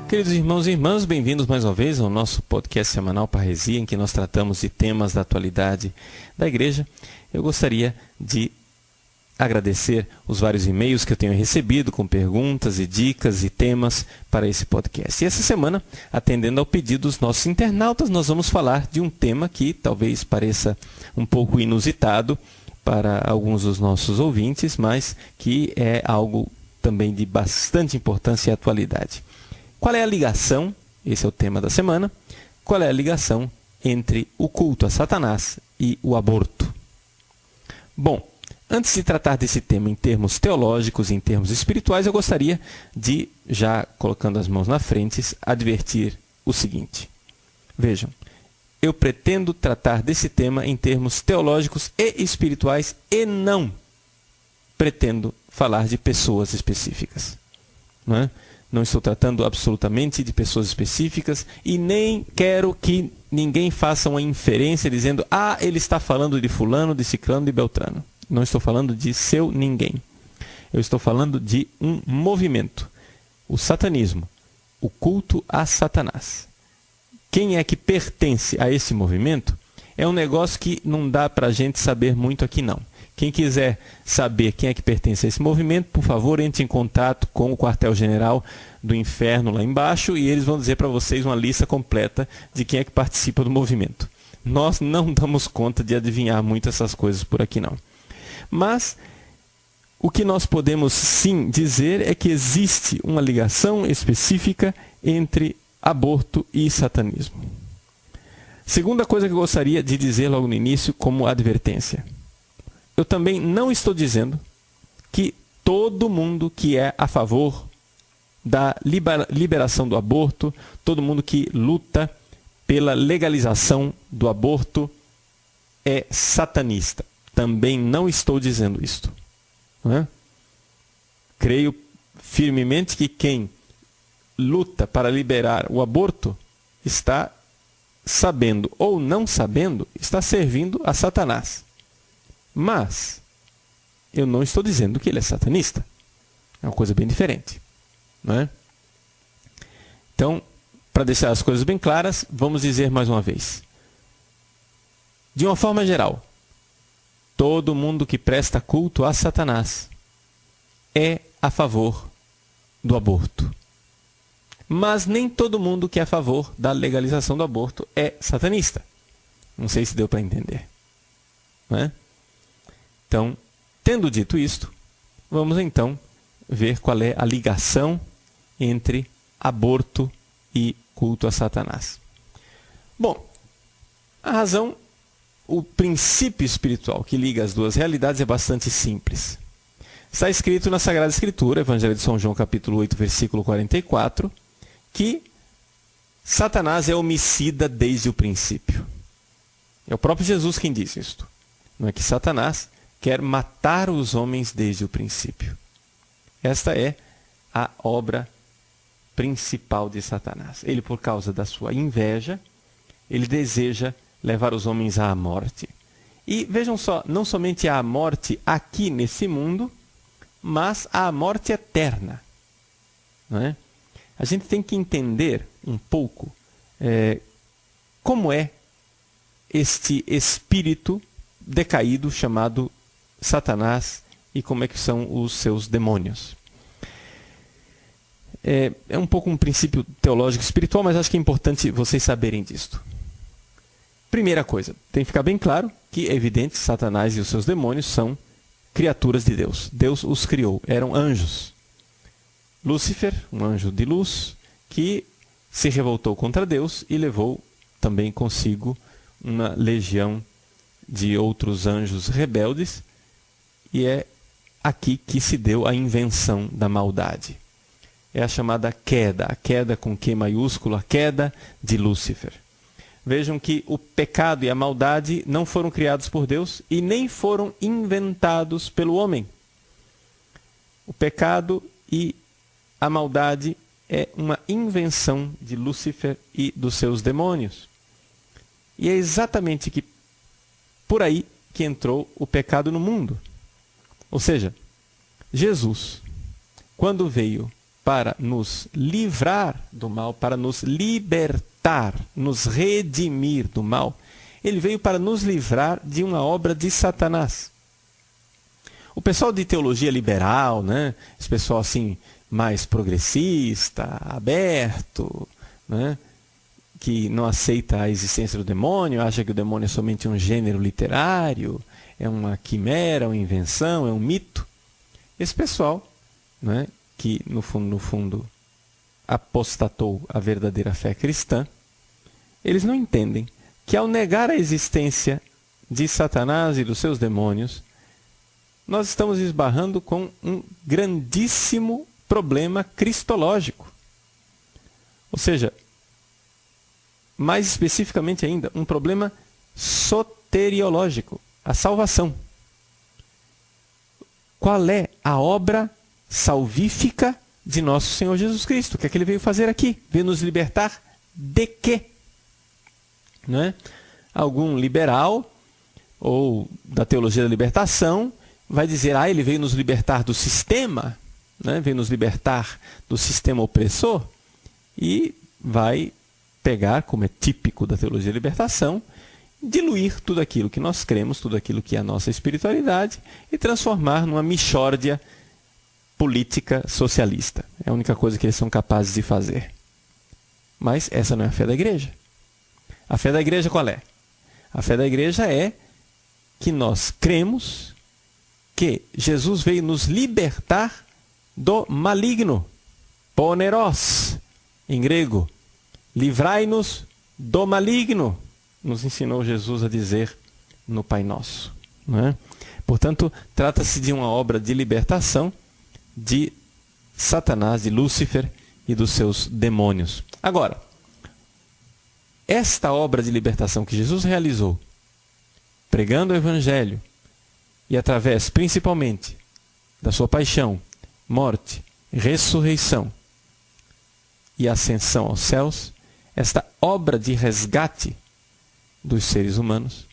Queridos irmãos e irmãs, bem-vindos mais uma vez ao nosso podcast semanal Parresia, em que nós tratamos de temas da atualidade da igreja. Eu gostaria de agradecer os vários e-mails que eu tenho recebido com perguntas e dicas e temas para esse podcast. E essa semana, atendendo ao pedido dos nossos internautas, nós vamos falar de um tema que talvez pareça um pouco inusitado para alguns dos nossos ouvintes, mas que é algo também de bastante importância e atualidade. Qual é a ligação, esse é o tema da semana, qual é a ligação entre o culto a Satanás e o aborto? Bom, antes de tratar desse tema em termos teológicos e em termos espirituais, eu gostaria de, já colocando as mãos na frente, advertir o seguinte. Vejam, eu pretendo tratar desse tema em termos teológicos e espirituais e não pretendo falar de pessoas específicas, não é? Não estou tratando absolutamente de pessoas específicas e nem quero que ninguém faça uma inferência dizendo ele está falando de fulano, de ciclano, de beltrano. Não estou falando de seu ninguém. Eu estou falando de um movimento, o satanismo, o culto a Satanás. Quem é que pertence a esse movimento é um negócio que não dá para a gente saber muito aqui não. Quem quiser saber quem é que pertence a esse movimento, por favor, entre em contato com o quartel-general do inferno lá embaixo e eles vão dizer para vocês uma lista completa de quem é que participa do movimento. Nós não damos conta de adivinhar muito essas coisas por aqui não. Mas o que nós podemos sim dizer é que existe uma ligação específica entre aborto e satanismo. Segunda coisa que eu gostaria de dizer logo no início como advertência. Eu também não estou dizendo que todo mundo que é a favor da liberação do aborto, todo mundo que luta pela legalização do aborto é satanista. Também não estou dizendo isto. Não é? Creio firmemente que quem luta para liberar o aborto está sabendo ou não sabendo, está servindo a Satanás. Mas eu não estou dizendo que ele é satanista. É uma coisa bem diferente. Não é? Então, para deixar as coisas bem claras, vamos dizer mais uma vez. De uma forma geral, todo mundo que presta culto a Satanás é a favor do aborto. Mas nem todo mundo que é a favor da legalização do aborto é satanista. Não sei se deu para entender. Não é? Então, tendo dito isto, vamos então ver qual é a ligação entre aborto e culto a Satanás. Bom, a razão, o princípio espiritual que liga as duas realidades é bastante simples. Está escrito na Sagrada Escritura, Evangelho de São João, capítulo 8, versículo 44, que Satanás é homicida desde o princípio. É o próprio Jesus quem diz isto. Não é que Satanás quer matar os homens desde o princípio. Esta é a obra principal de Satanás. Ele, por causa da sua inveja, ele deseja levar os homens à morte. E vejam só, não somente à morte aqui nesse mundo, mas à morte eterna. Não é? A gente tem que entender um pouco como é este espírito decaído chamado Satanás e como é que são os seus demônios. É um pouco um princípio teológico espiritual, mas acho que é importante vocês saberem disto. Primeira coisa, tem que ficar bem claro que é evidente que Satanás e os seus demônios são criaturas de Deus. Deus os criou, eram anjos. Lúcifer, um anjo de luz, que se revoltou contra Deus e levou também consigo uma legião de outros anjos rebeldes, e é aqui que se deu a invenção da maldade. É a chamada queda, a queda com Q maiúsculo, a queda de Lúcifer. Vejam que o pecado e a maldade não foram criados por Deus e nem foram inventados pelo homem. O pecado e a maldade é uma invenção de Lúcifer e dos seus demônios. E é exatamente por aí que entrou o pecado no mundo. Ou seja, Jesus, quando veio para nos livrar do mal, para nos libertar, nos redimir do mal, ele veio para nos livrar de uma obra de Satanás. O pessoal de teologia liberal, né? Esse pessoal assim mais progressista, aberto, né? Que não aceita a existência do demônio, acha que o demônio é somente um gênero literário, é uma quimera, uma invenção, é um mito. Esse pessoal, né? Que no fundo apostatou a verdadeira fé cristã, eles não entendem que ao negar a existência de Satanás e dos seus demônios, nós estamos esbarrando com um grandíssimo problema cristológico. Ou seja, mais especificamente ainda, um problema soteriológico, a salvação. Qual é a obra salvífica de nosso Senhor Jesus Cristo? O que é que ele veio fazer aqui? Veio nos libertar de quê? Não é? Algum liberal ou da teologia da libertação vai dizer, ele veio nos libertar do sistema, né? Veio nos libertar do sistema opressor, e vai pegar, como é típico da teologia da libertação, diluir tudo aquilo que nós cremos, tudo aquilo que é a nossa espiritualidade, e transformar numa mixórdia política socialista. É a única coisa que eles são capazes de fazer. Mas essa não é a fé da igreja. A fé da igreja qual é? A fé da igreja é que nós cremos que Jesus veio nos libertar do maligno. Poneros, em grego. Livrai-nos do maligno, nos ensinou Jesus a dizer no Pai Nosso. Não é? Portanto, trata-se de uma obra de libertação de Satanás, de Lúcifer e dos seus demônios. Agora, esta obra de libertação que Jesus realizou, pregando o Evangelho, e através, principalmente, da sua paixão, morte, ressurreição e ascensão aos céus, esta obra de resgate dos seres humanos,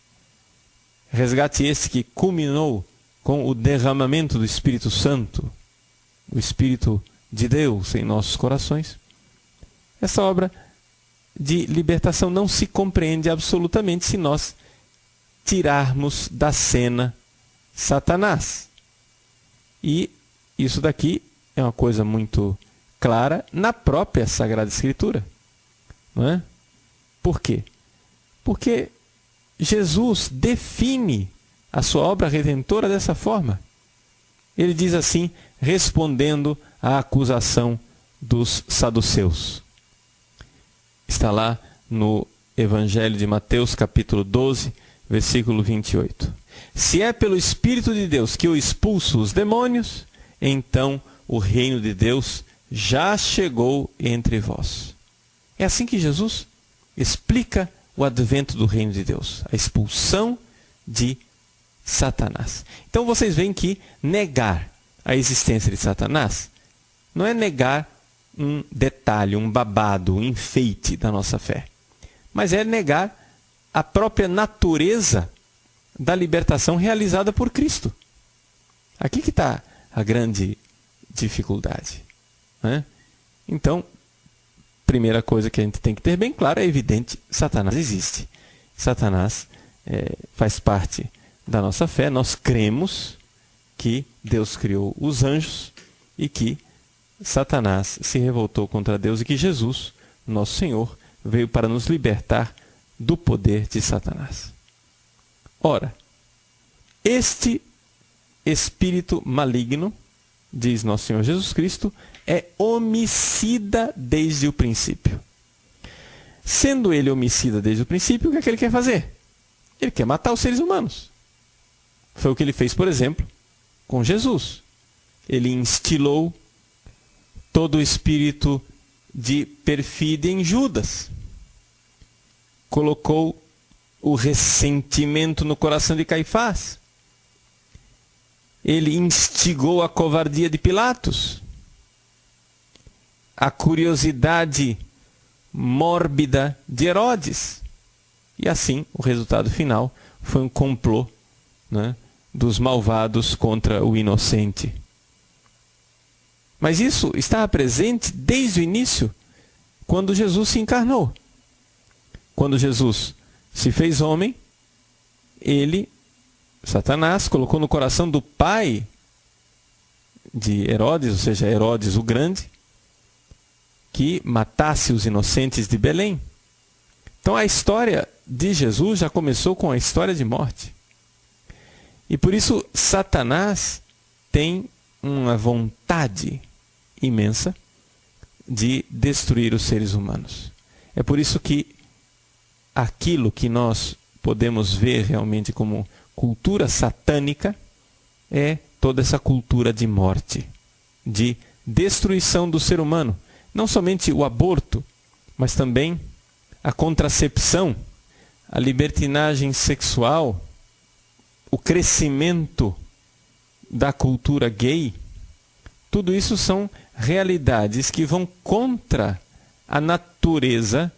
resgate esse que culminou com o derramamento do Espírito Santo, o Espírito de Deus em nossos corações, essa obra de libertação não se compreende absolutamente se nós tirarmos da cena Satanás. E isso daqui é uma coisa muito clara na própria Sagrada Escritura. Não é? Por quê? Porque Jesus define a sua obra redentora dessa forma. Ele diz assim, respondendo à acusação dos saduceus. Está lá no Evangelho de Mateus, capítulo 12, versículo 28. Se é pelo Espírito de Deus que eu expulso os demônios, então o reino de Deus já chegou entre vós. É assim que Jesus explica o advento do reino de Deus, a expulsão de Satanás. Então vocês veem que negar a existência de Satanás não é negar um detalhe, um babado, um enfeite da nossa fé, mas é negar a própria natureza da libertação realizada por Cristo. Aqui que está a grande dificuldade, né? Então, primeira coisa que a gente tem que ter bem claro é evidente, Satanás existe. Satanás faz parte da nossa fé. Nós cremos que Deus criou os anjos e que Satanás se revoltou contra Deus e que Jesus, nosso Senhor, veio para nos libertar do poder de Satanás. Ora, este espírito maligno, diz nosso Senhor Jesus Cristo, é homicida desde o princípio. Sendo ele homicida desde o princípio, o que é que ele quer fazer? Ele quer matar os seres humanos. Foi o que ele fez, por exemplo, com Jesus. Ele instilou todo o espírito de perfídia em Judas. Colocou o ressentimento no coração de Caifás. Ele instigou a covardia de Pilatos. a curiosidade mórbida de Herodes. E assim, o resultado final foi um complô, né, dos malvados contra o inocente. Mas isso estava presente desde o início, quando Jesus se encarnou. Quando Jesus se fez homem, Satanás, colocou no coração do pai de Herodes, ou seja, Herodes o Grande, que matasse os inocentes de Belém. Então a história de Jesus já começou com a história de morte. E por isso Satanás tem uma vontade imensa de destruir os seres humanos. É por isso que aquilo que nós podemos ver realmente como cultura satânica é toda essa cultura de morte, de destruição do ser humano. Não somente o aborto, mas também a contracepção, a libertinagem sexual, o crescimento da cultura gay. Tudo isso são realidades que vão contra a natureza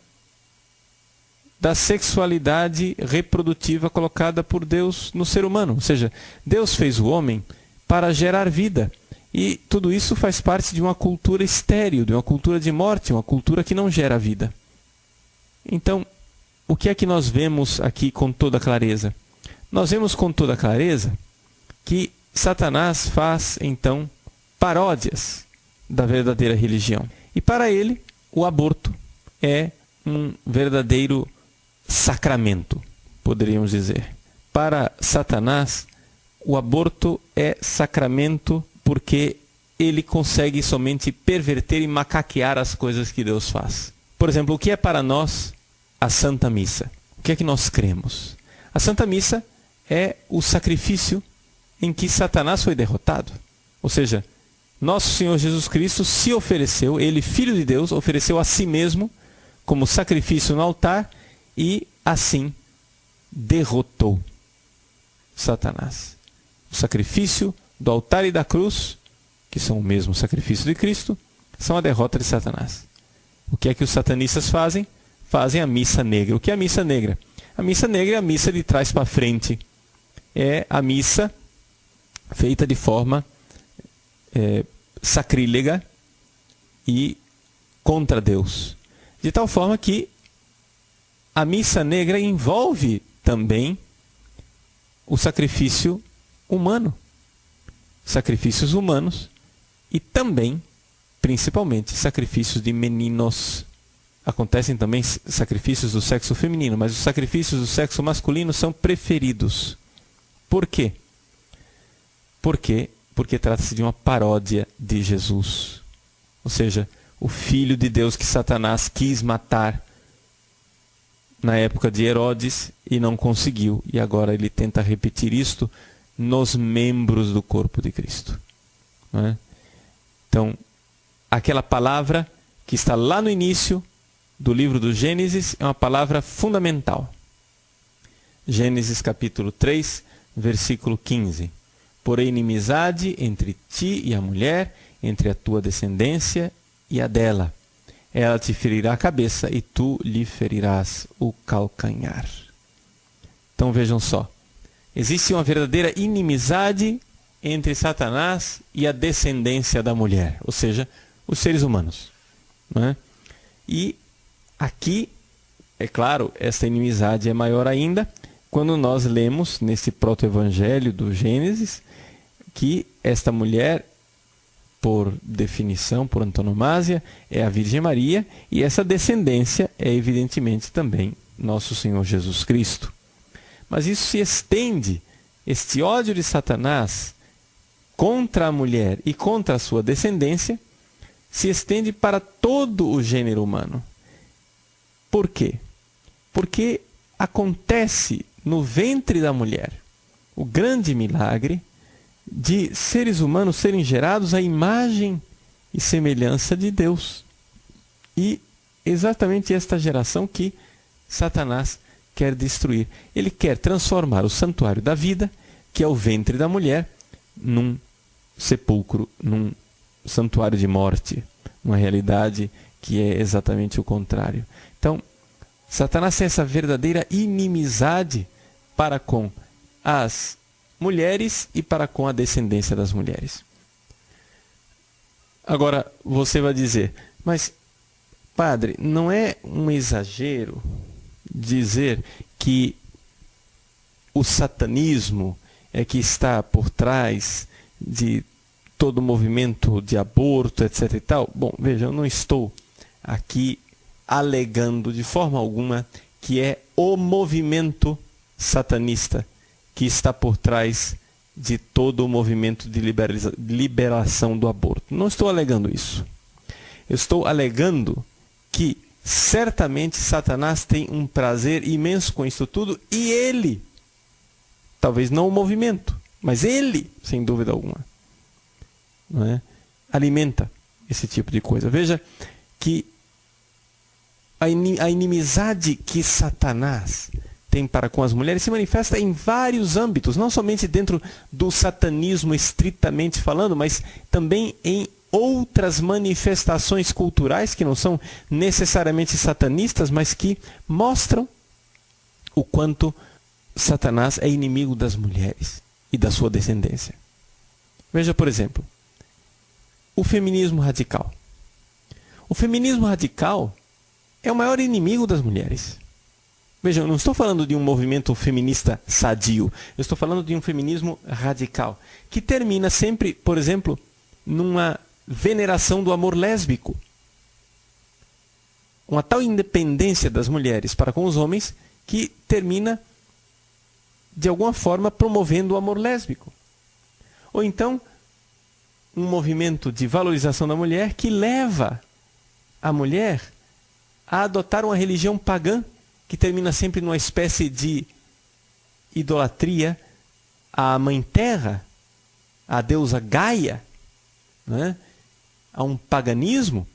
da sexualidade reprodutiva colocada por Deus no ser humano. Ou seja, Deus fez o homem para gerar vida. E tudo isso faz parte de uma cultura estéril, de uma cultura de morte, uma cultura que não gera vida. Então, o que é que nós vemos aqui com toda clareza? Nós vemos com toda clareza que Satanás faz, então, paródias da verdadeira religião. E para ele, o aborto é um verdadeiro sacramento, poderíamos dizer. Para Satanás, o aborto é sacramento porque ele consegue somente perverter e macaquear as coisas que Deus faz. Por exemplo, o que é para nós a Santa Missa? O que é que nós cremos? A Santa Missa é o sacrifício em que Satanás foi derrotado. Ou seja, nosso Senhor Jesus Cristo se ofereceu, ele, Filho de Deus, ofereceu a si mesmo como sacrifício no altar e assim derrotou Satanás. O sacrifício do altar e da cruz, que são o mesmo sacrifício de Cristo, são a derrota de Satanás. O que é que os satanistas fazem? Fazem a missa negra. O que é a missa negra? A missa negra é a missa de trás para frente. É a missa feita de forma sacrílega e contra Deus. De tal forma que a missa negra envolve também o sacrifício humano. Sacrifícios humanos e também, principalmente, sacrifícios de meninos. Acontecem também sacrifícios do sexo feminino, mas os sacrifícios do sexo masculino são preferidos. Por quê? Porque trata-se de uma paródia de Jesus. Ou seja, o Filho de Deus que Satanás quis matar na época de Herodes e não conseguiu. E agora ele tenta repetir isto nos membros do corpo de Cristo. Não é? Então, aquela palavra que está lá no início do livro do Gênesis é uma palavra fundamental. Gênesis capítulo 3, versículo 15. Porém, inimizade entre ti e a mulher, entre a tua descendência e a dela. Ela te ferirá a cabeça e tu lhe ferirás o calcanhar. Então vejam só. Existe uma verdadeira inimizade entre Satanás e a descendência da mulher, ou seja, os seres humanos. Não é? E aqui, é claro, essa inimizade é maior ainda quando nós lemos nesse proto-evangelho do Gênesis que esta mulher, por definição, por antonomasia, é a Virgem Maria e essa descendência é evidentemente também nosso Senhor Jesus Cristo. Mas isso se estende, este ódio de Satanás contra a mulher e contra a sua descendência, se estende para todo o gênero humano. Por quê? Porque acontece no ventre da mulher o grande milagre de seres humanos serem gerados à imagem e semelhança de Deus. E exatamente esta geração que Satanás quer destruir. Ele quer transformar o santuário da vida, que é o ventre da mulher, num sepulcro, num santuário de morte. uma realidade que é exatamente o contrário. Então, Satanás tem essa verdadeira inimizade para com as mulheres e para com a descendência das mulheres. Agora, você vai dizer, mas, padre, não é um exagero dizer que o satanismo é que está por trás de todo o movimento de aborto, etc. e tal? Bom, veja, eu não estou aqui alegando de forma alguma que é o movimento satanista que está por trás de todo o movimento de liberação do aborto. Não estou alegando isso. Eu estou alegando que certamente Satanás tem um prazer imenso com isso tudo e ele, talvez não o movimento, mas ele, sem dúvida alguma, não é? Alimenta esse tipo de coisa. Veja que a inimizade que Satanás tem para com as mulheres se manifesta em vários âmbitos, não somente dentro do satanismo estritamente falando, mas também em outras manifestações culturais que não são necessariamente satanistas, mas que mostram o quanto Satanás é inimigo das mulheres e da sua descendência. Veja, por exemplo, o feminismo radical. O feminismo radical é o maior inimigo das mulheres. Veja, eu não estou falando de um movimento feminista sadio. Eu estou falando de um feminismo radical, que termina sempre, por exemplo, numa veneração do amor lésbico. Uma tal independência das mulheres para com os homens que termina, de alguma forma, promovendo o amor lésbico. Ou então, um movimento de valorização da mulher que leva a mulher a adotar uma religião pagã, que termina sempre numa espécie de idolatria à Mãe Terra, à deusa Gaia, né? A um paganismo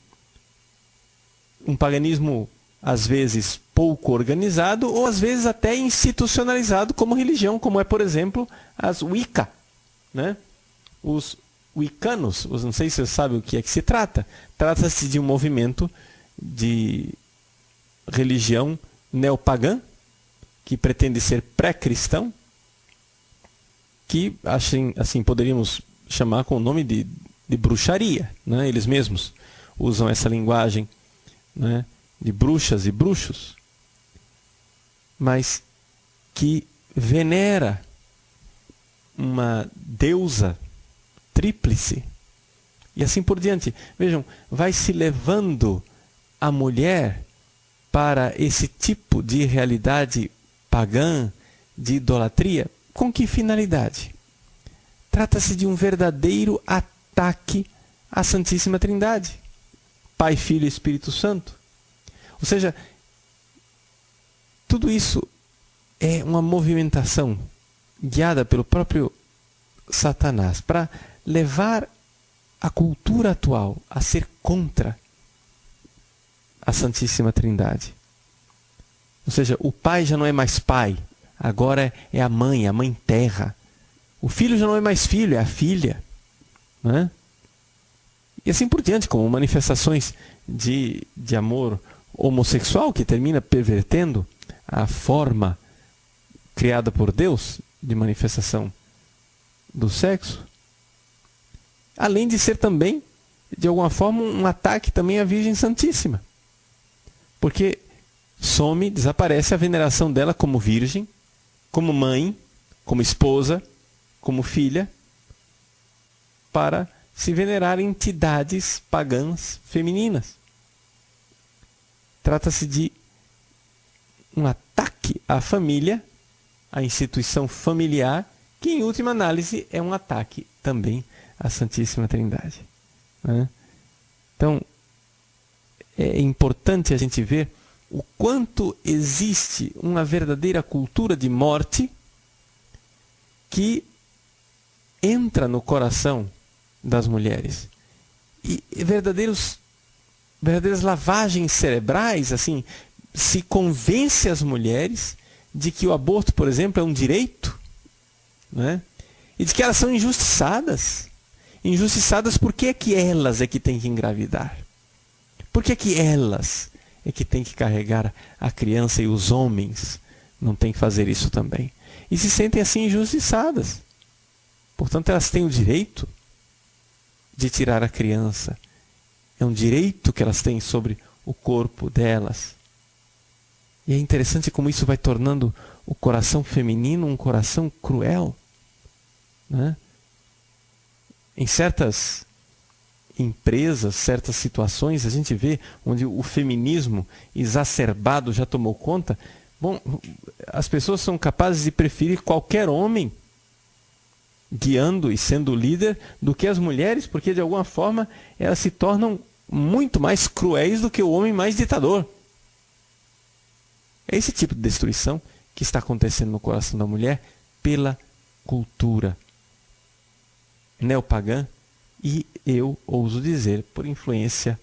às vezes pouco organizado ou às vezes até institucionalizado como religião, como é, por exemplo, as Wicca, né? Os wiccanos, não sei se você sabe o que é que se trata. Trata-se de um movimento de religião neopagã, que pretende ser pré-cristão, que assim poderíamos chamar com o nome de bruxaria, né? Eles mesmos usam essa linguagem, né, de bruxas e bruxos, mas que venera uma deusa tríplice e assim por diante. Vejam, vai se levando a mulher para esse tipo de realidade pagã, de idolatria. Com que finalidade? Trata-se de um verdadeiro ataque à Santíssima Trindade, Pai, Filho e Espírito Santo. Ou seja, tudo isso é uma movimentação guiada pelo próprio Satanás para levar a cultura atual a ser contra a Santíssima Trindade. Ou seja, o pai já não é mais pai, agora é a mãe terra. O filho já não é mais filho, é a filha, né? E assim por diante, como manifestações de amor homossexual que termina pervertendo a forma criada por Deus de manifestação do sexo. Além de ser também, de alguma forma, um ataque também à Virgem Santíssima. Porque desaparece a veneração dela como virgem, como mãe, como esposa, como filha, para se venerar entidades pagãs femininas. Trata-se de um ataque à família, à instituição familiar, que em última análise é um ataque também à Santíssima Trindade, né? Então, é importante a gente ver o quanto existe uma verdadeira cultura de morte que entra no coração das mulheres. E verdadeiras lavagens cerebrais, assim, se convence as mulheres de que o aborto, por exemplo, é um direito, né? E de que elas são injustiçadas. Injustiçadas porque é que elas é que têm que engravidar. Por que que elas é que têm que carregar a criança e os homens não têm que fazer isso também? E se sentem assim injustiçadas. Portanto, elas têm o direito de tirar a criança. É um direito que elas têm sobre o corpo delas. E é interessante como isso vai tornando o coração feminino um coração cruel, né? Em certas empresas, certas situações, a gente vê onde o feminismo exacerbado já tomou conta. Bom, as pessoas são capazes de preferir qualquer homem guiando e sendo líder do que as mulheres, porque de alguma forma elas se tornam muito mais cruéis do que o homem mais ditador. É esse tipo de destruição que está acontecendo no coração da mulher pela cultura neopagã e, eu ouso dizer, por influência,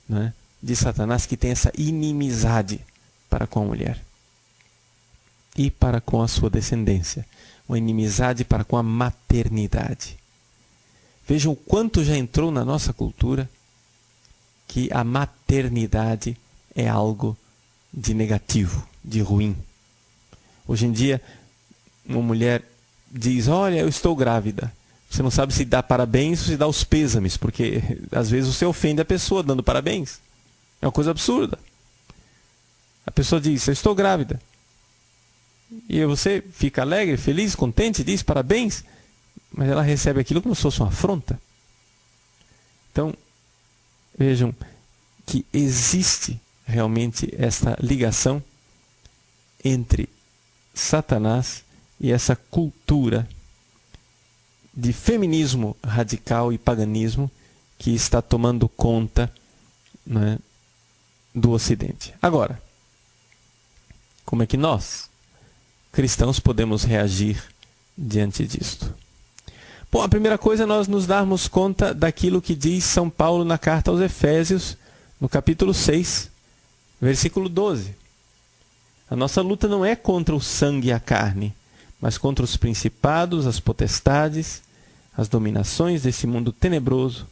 né, de Satanás, que tem essa inimizade para com a mulher e para com a sua descendência. Uma inimizade para com a maternidade. Vejam o quanto já entrou na nossa cultura que a maternidade é algo de negativo, de ruim. Hoje em dia, uma mulher diz: olha, eu estou grávida. Você não sabe se dá parabéns ou se dá os pêsames, porque às vezes você ofende a pessoa dando parabéns. É uma coisa absurda. A pessoa diz: eu estou grávida. E você fica alegre, feliz, contente, diz parabéns, mas ela recebe aquilo como se fosse uma afronta. Então, vejam que existe realmente esta ligação entre Satanás e essa cultura de feminismo radical e paganismo que está tomando conta, né, do Ocidente. Agora, como é que nós, cristãos, podemos reagir diante disto? Bom, a primeira coisa é nós nos darmos conta daquilo que diz São Paulo na carta aos Efésios, no capítulo 6, versículo 12. A nossa luta não é contra o sangue e a carne, mas contra os principados, as potestades, as dominações desse mundo tenebroso,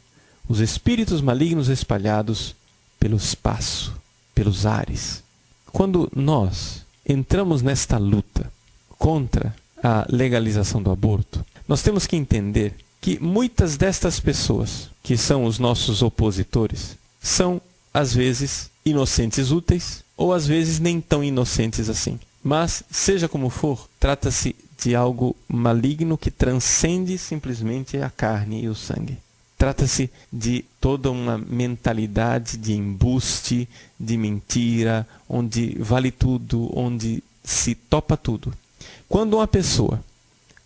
os espíritos malignos espalhados pelo espaço, pelos ares. Quando nós entramos nesta luta contra a legalização do aborto, nós temos que entender que muitas destas pessoas, que são os nossos opositores, são, às vezes, inocentes úteis, ou às vezes nem tão inocentes assim. Mas, seja como for, trata-se de algo maligno que transcende simplesmente a carne e o sangue. Trata-se de toda uma mentalidade de embuste, de mentira, onde vale tudo, onde se topa tudo. Quando uma pessoa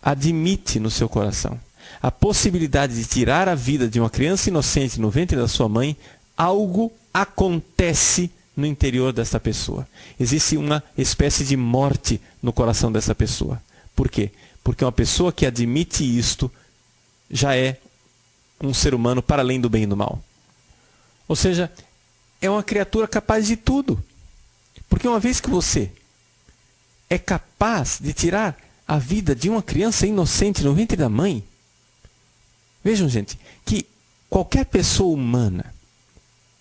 admite no seu coração a possibilidade de tirar a vida de uma criança inocente no ventre da sua mãe, algo acontece no interior dessa pessoa. Existe uma espécie de morte no coração dessa pessoa. Por quê? Porque uma pessoa que admite isto já é um ser humano para além do bem e do mal. Ou seja, é uma criatura capaz de tudo. Porque uma vez que você é capaz de tirar a vida de uma criança inocente no ventre da mãe, vejam, gente, que qualquer pessoa humana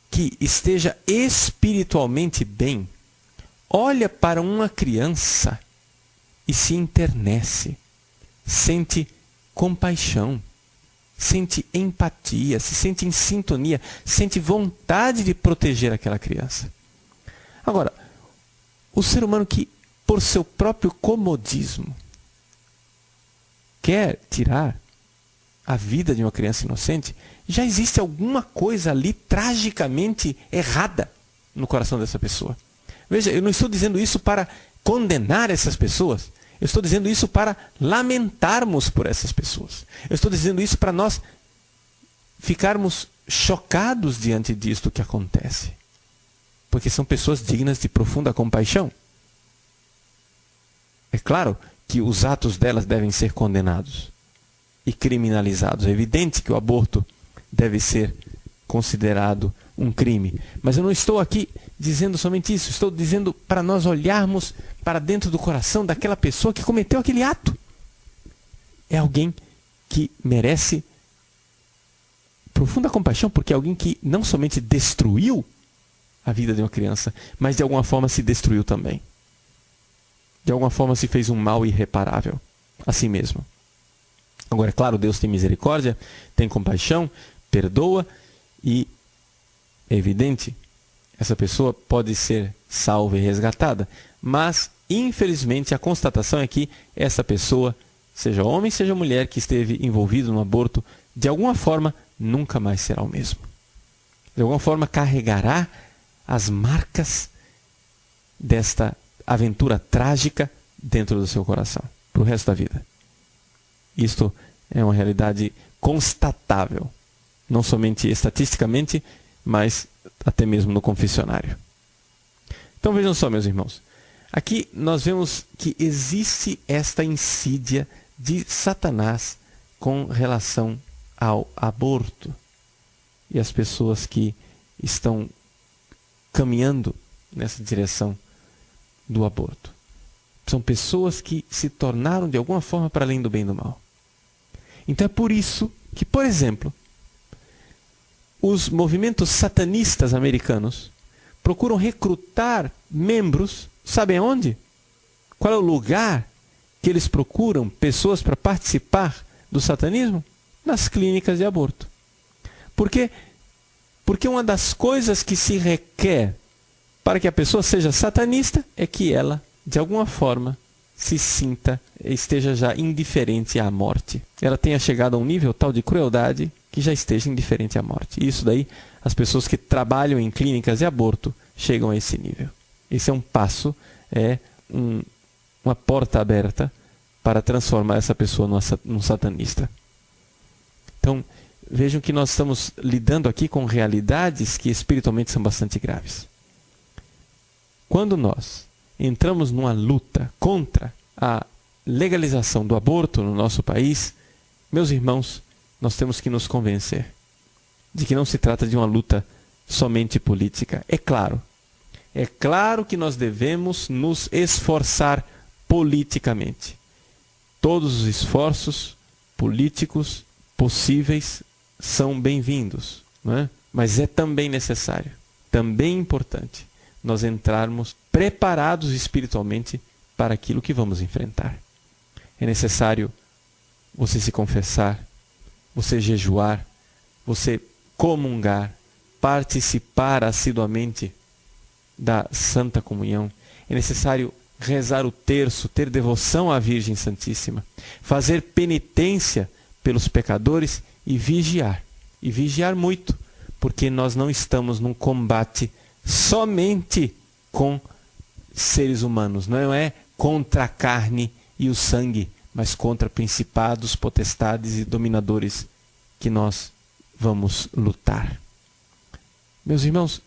que esteja espiritualmente bem, olha para uma criança e se enternece, sente compaixão, sente empatia, se sente em sintonia, sente vontade de proteger aquela criança. Agora, o ser humano que, por seu próprio comodismo, quer tirar a vida de uma criança inocente, já existe alguma coisa ali tragicamente errada no coração dessa pessoa. Veja, eu não estou dizendo isso para condenar essas pessoas. Eu estou dizendo isso para lamentarmos por essas pessoas. Eu estou dizendo isso para nós ficarmos chocados diante disto que acontece. Porque são pessoas dignas de profunda compaixão. É claro que os atos delas devem ser condenados e criminalizados. É evidente que o aborto deve ser considerado um crime. Mas eu não estou aqui dizendo somente isso. Estou dizendo para nós olharmos para dentro do coração daquela pessoa que cometeu aquele ato. É alguém que merece profunda compaixão, porque é alguém que não somente destruiu a vida de uma criança, mas de alguma forma se destruiu também. De alguma forma se fez um mal irreparável a si mesmo. Agora, é claro, Deus tem misericórdia, tem compaixão, perdoa e é evidente, essa pessoa pode ser salva e resgatada, mas infelizmente a constatação é que essa pessoa, seja homem, seja mulher que esteve envolvido no aborto, de alguma forma nunca mais será o mesmo. De alguma forma carregará as marcas desta aventura trágica dentro do seu coração, para o resto da vida. Isto é uma realidade constatável, não somente estatisticamente, mas até mesmo no confessionário. Então vejam só, meus irmãos. Aqui nós vemos que existe esta insídia de Satanás com relação ao aborto. E as pessoas que estão caminhando nessa direção do aborto. São pessoas que se tornaram de alguma forma para além do bem e do mal. Então é por isso que, por exemplo, os movimentos satanistas americanos procuram recrutar membros, sabem onde? Qual é o lugar que eles procuram pessoas para participar do satanismo? Nas clínicas de aborto. Por quê? Porque uma das coisas que se requer para que a pessoa seja satanista é que ela, de alguma forma, se sinta, esteja já indiferente à morte. Ela tenha chegado a um nível tal de crueldade que já esteja indiferente à morte. E isso daí, as pessoas que trabalham em clínicas de aborto chegam a esse nível. Esse é um passo, uma porta aberta para transformar essa pessoa num satanista. Então, vejam que nós estamos lidando aqui com realidades que espiritualmente são bastante graves. Quando nós entramos numa luta contra a legalização do aborto no nosso país, meus irmãos, nós temos que nos convencer de que não se trata de uma luta somente política. É claro que nós devemos nos esforçar politicamente. Todos os esforços políticos possíveis são bem-vindos, não é? Mas é também necessário, também importante, nós entrarmos preparados espiritualmente para aquilo que vamos enfrentar. É necessário você se confessar, você jejuar, você comungar, participar assiduamente da Santa Comunhão. É necessário rezar o terço, ter devoção à Virgem Santíssima, fazer penitência pelos pecadores e vigiar. E vigiar muito, porque nós não estamos num combate somente com seres humanos. Não é contra a carne e o sangue, mas contra principados, potestades e dominadores que nós vamos lutar. Meus irmãos,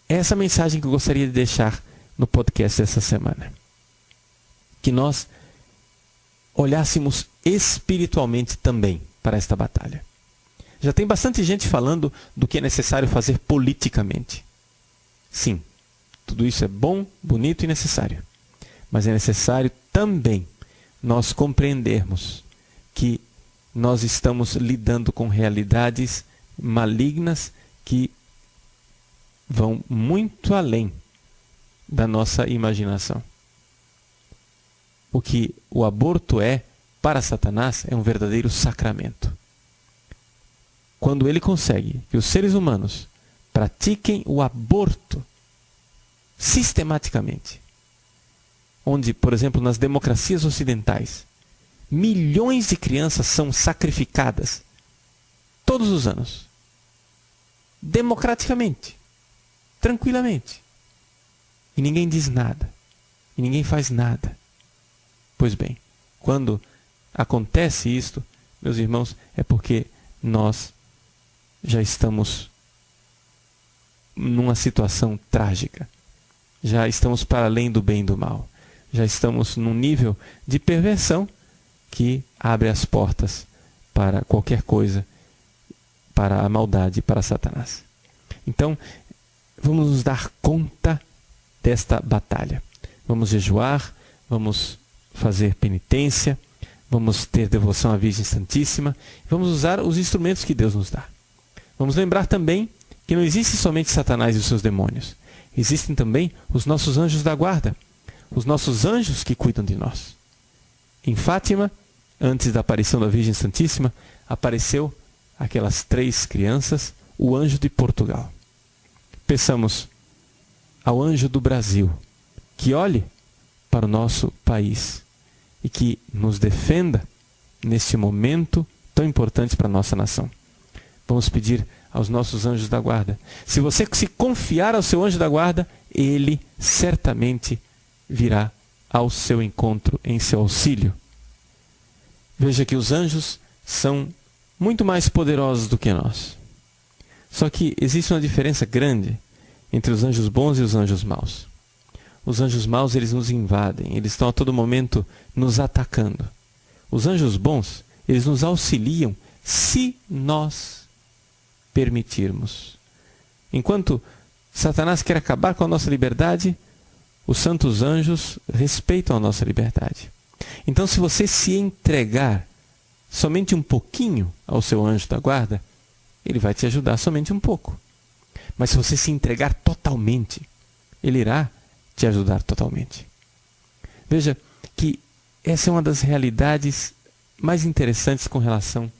é essa mensagem que eu gostaria de deixar no podcast dessa semana. Que nós olhássemos espiritualmente também para esta batalha. Já tem bastante gente falando do que é necessário fazer politicamente. Sim, tudo isso é bom, bonito e necessário. Mas é necessário também nós compreendermos que nós estamos lidando com realidades malignas que vão muito além da nossa imaginação. O que o aborto é, para Satanás, é um verdadeiro sacramento. Quando ele consegue que os seres humanos pratiquem o aborto sistematicamente, onde, por exemplo, nas democracias ocidentais, milhões de crianças são sacrificadas todos os anos, democraticamente, tranquilamente, e ninguém diz nada, e ninguém faz nada. Pois bem, quando acontece isto, meus irmãos, é porque nós já estamos numa situação trágica. Já estamos para além do bem e do mal. Já estamos num nível de perversão que abre as portas para qualquer coisa, para a maldade, para Satanás. Então, vamos nos dar conta desta batalha. Vamos jejuar, vamos fazer penitência, vamos ter devoção à Virgem Santíssima, vamos usar os instrumentos que Deus nos dá. Vamos lembrar também que não existe somente Satanás e os seus demônios. Existem também os nossos anjos da guarda, os nossos anjos que cuidam de nós. Em Fátima, antes da aparição da Virgem Santíssima, apareceu aquelas 3 crianças, o anjo de Portugal. Peçamos ao anjo do Brasil que olhe para o nosso país e que nos defenda neste momento tão importante para a nossa nação. Vamos pedir aos nossos anjos da guarda. Se você se confiar ao seu anjo da guarda, ele certamente virá ao seu encontro, em seu auxílio. Veja que os anjos são muito mais poderosos do que nós. Só que existe uma diferença grande entre os anjos bons e os anjos maus. Os anjos maus, eles nos invadem, eles estão a todo momento nos atacando. Os anjos bons, eles nos auxiliam se nós permitirmos. Enquanto Satanás quer acabar com a nossa liberdade, os santos anjos respeitam a nossa liberdade. Então, se você se entregar somente um pouquinho ao seu anjo da guarda, ele vai te ajudar somente um pouco. Mas se você se entregar totalmente, ele irá te ajudar totalmente. Veja que essa é uma das realidades mais interessantes com relação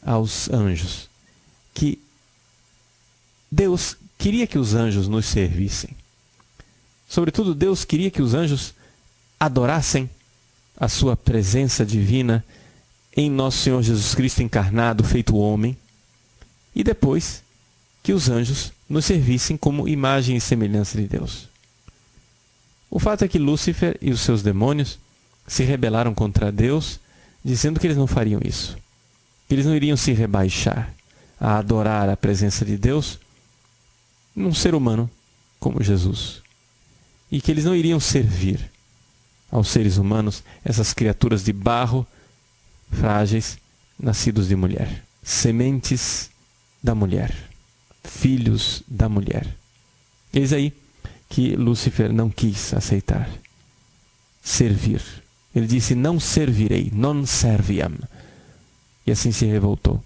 aos anjos. Que Deus queria que os anjos nos servissem. Sobretudo, Deus queria que os anjos adorassem a sua presença divina em nosso Senhor Jesus Cristo encarnado, feito homem, e depois que os anjos nos servissem como imagem e semelhança de Deus. O fato é que Lúcifer e os seus demônios se rebelaram contra Deus, dizendo que eles não fariam isso, que eles não iriam se rebaixar a adorar a presença de Deus num ser humano como Jesus, e que eles não iriam servir aos seres humanos, essas criaturas de barro, frágeis, nascidos de mulher, sementes da mulher, filhos da mulher. Eis aí que Lúcifer não quis aceitar servir. Ele disse: não servirei, non serviam. E assim se revoltou.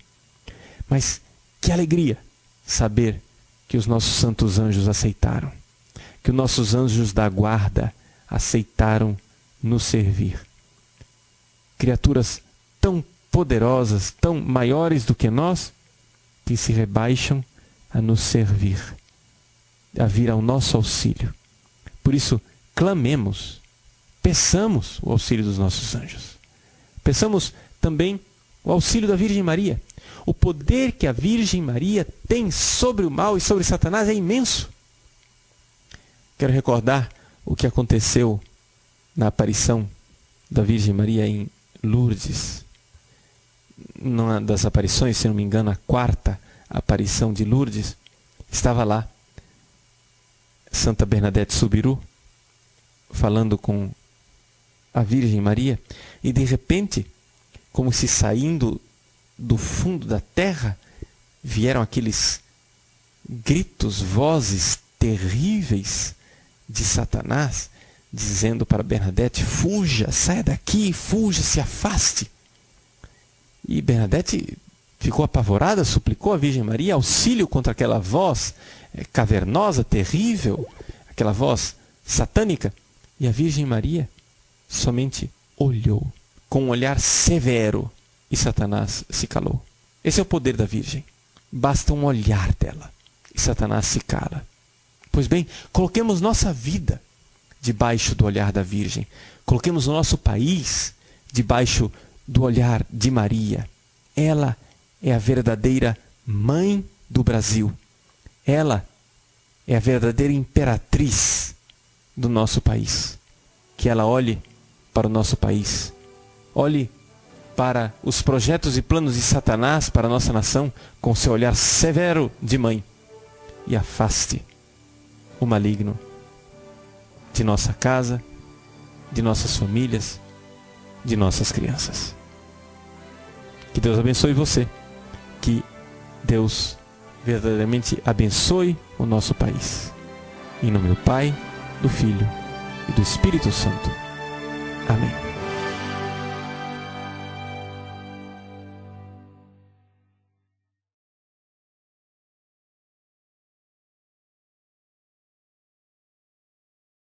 Mas que alegria saber que os nossos santos anjos aceitaram, que os nossos anjos da guarda aceitaram nos servir. Criaturas tão poderosas, tão maiores do que nós, que se rebaixam a nos servir, a vir ao nosso auxílio. Por isso, clamemos, peçamos o auxílio dos nossos anjos. Peçamos também o auxílio da Virgem Maria. O poder que a Virgem Maria tem sobre o mal e sobre Satanás é imenso. Quero recordar o que aconteceu na aparição da Virgem Maria em Lourdes. Numa das aparições, se não me engano, a 4ª aparição de Lourdes, estava lá Santa Bernadette Soubirous falando com a Virgem Maria, e de repente, como se saindo do fundo da terra, vieram aqueles gritos, vozes terríveis de Satanás, dizendo para Bernadette: fuja, saia daqui, fuja, se afaste. E Bernadette ficou apavorada, suplicou a Virgem Maria auxílio contra aquela voz cavernosa, terrível, aquela voz satânica. E a Virgem Maria somente olhou com um olhar severo, e Satanás se calou. Esse é o poder da Virgem. Basta um olhar dela e Satanás se cala. Pois bem, coloquemos nossa vida debaixo do olhar da Virgem. Coloquemos o nosso país debaixo do olhar de Maria. Ela é a verdadeira mãe do Brasil. Ela é a verdadeira imperatriz do nosso país. Que ela olhe para o nosso país. Olhe para os projetos e planos de Satanás para a nossa nação com seu olhar severo de mãe. E afaste o maligno de nossa casa, de nossas famílias, de nossas crianças. Que Deus abençoe você. Que Deus verdadeiramente abençoe o nosso país. Em nome do Pai, do Filho e do Espírito Santo. Amém.